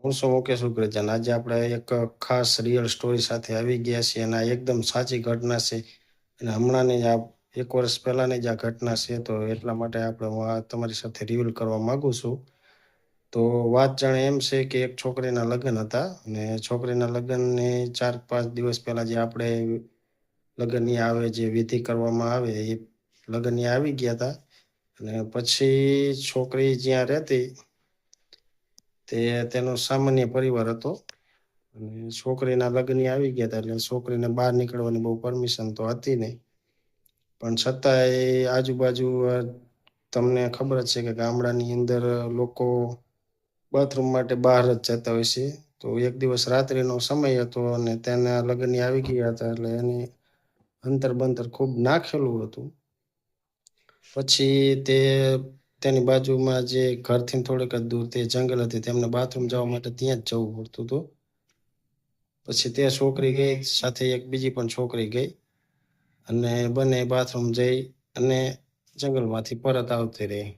હું શું મુકેશ ઉગ્રજાન. આજે આપણે એક ખાસ રિયલ સ્ટોરી સાથે આવી ગયા છીએ અને આ એકદમ સાચી ઘટના છે અને હમણાંની જ આ 1 વર્ષ પહેલાની જ આ ઘટના છે. તો એટલા માટે હું આ તમારી સાથે રિવીલ કરવા માંગુ છું. તો વાત જાણે એમ છે કે એક છોકરીના લગ્ન હતા અને છોકરીના લગ્નની 4-5 દિવસ પહેલા જે આપણે લગ્નની આવે જે વિધિ કરવામાં આવે એ લગ્નની આવી ગયા હતા. અને પછી છોકરી જ્યાં રહેતી તેનો સામાન્ય પરિવાર હતો અને છોકરીના લગ્ન આવી ગયા હતા એટલે છોકરીને બહાર નીકળવાની બહુ પરમિશન તો હતી નહીં. પણ છતાંય આજુબાજુ તમને ખબર જ છે કે ગામડાની અંદર લોકો બાથરૂમ માટે બહાર જ જતા હોય છે. તો એક દિવસ રાત્રિનો સમય હતો અને તેના લગ્ન આવી ગયા હતા એટલે એની અંતર બંતર ખૂબ નાખેલું હતું. પછી તેની બાજુમાં જે ઘરથી થોડીક જ દૂર તે જંગલ હતી, તેમને બાથરૂમ જવા માટે ત્યાં જ જવું પડતું હતું. પછી તે છોકરી ગઈ, સાથે એક બીજી પણ છોકરી ગઈ અને બંને બાથરૂમ જઈ અને જંગલમાંથી પરત આવતી રહી.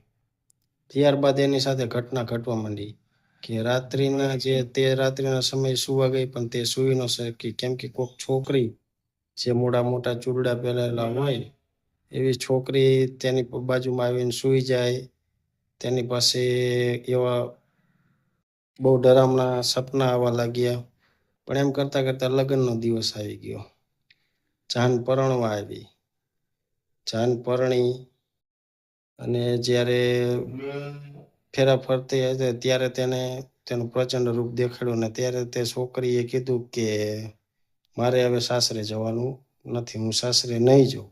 ત્યારબાદ એની સાથે ઘટના ઘટવા માંડી કે રાત્રિના સમયે સુવા ગઈ પણ તે સુઈ ન શકી, કેમ કે કોઈક છોકરી જે મોટા ચૂરડા પહેરેલા હોય એવી છોકરી તેની બાજુમાં આવીને સુઈ જાય. તેની પાસે એવા બહુ ડરામણા સપના આવવા લાગ્યા. પણ એમ કરતા કરતા લગ્નનો દિવસ આવી ગયો. જાન પરણવા આવી. જાન પરણી અને જ્યારે ફેરા ફરતી હતી ત્યારે તેનું પ્રચંડ રૂપ દેખાડ્યું ને ત્યારે તે છોકરીએ કીધું કે મારે હવે સાસરે જવાનું નથી, હું સાસરે નહીં જાઉં.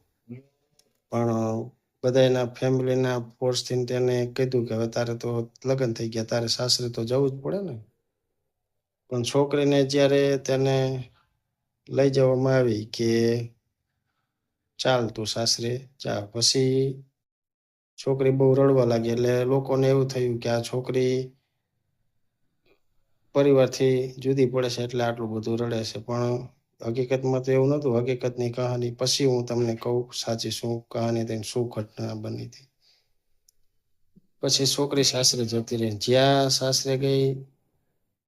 પણ બધાના ફેમિલીના ફોર્સથી તેને કીધું કે હવે તારે તો લગ્ન થઈ ગયા, તારે સાસરે તો જવું જ પડે ને. પણ છોકરીને જ્યારે તેને લઈ જવામાં આવી કે ચાલ તું સાસરે જા, પછી છોકરી બહુ રડવા લાગી. એટલે લોકોને એવું થયું કે આ છોકરી પરિવારથી જુદી પડે છે એટલે આટલું બધું રડે છે. પણ હકીકતમાં તો એવું નહોતું. હકીકતની કહાની પછી હું તમને કહું સાચી શું કહાની હતી, શું ઘટના બની હતી. પછી છોકરી સાસરે જતી રહી. જ્યાં સાસરે ગઈ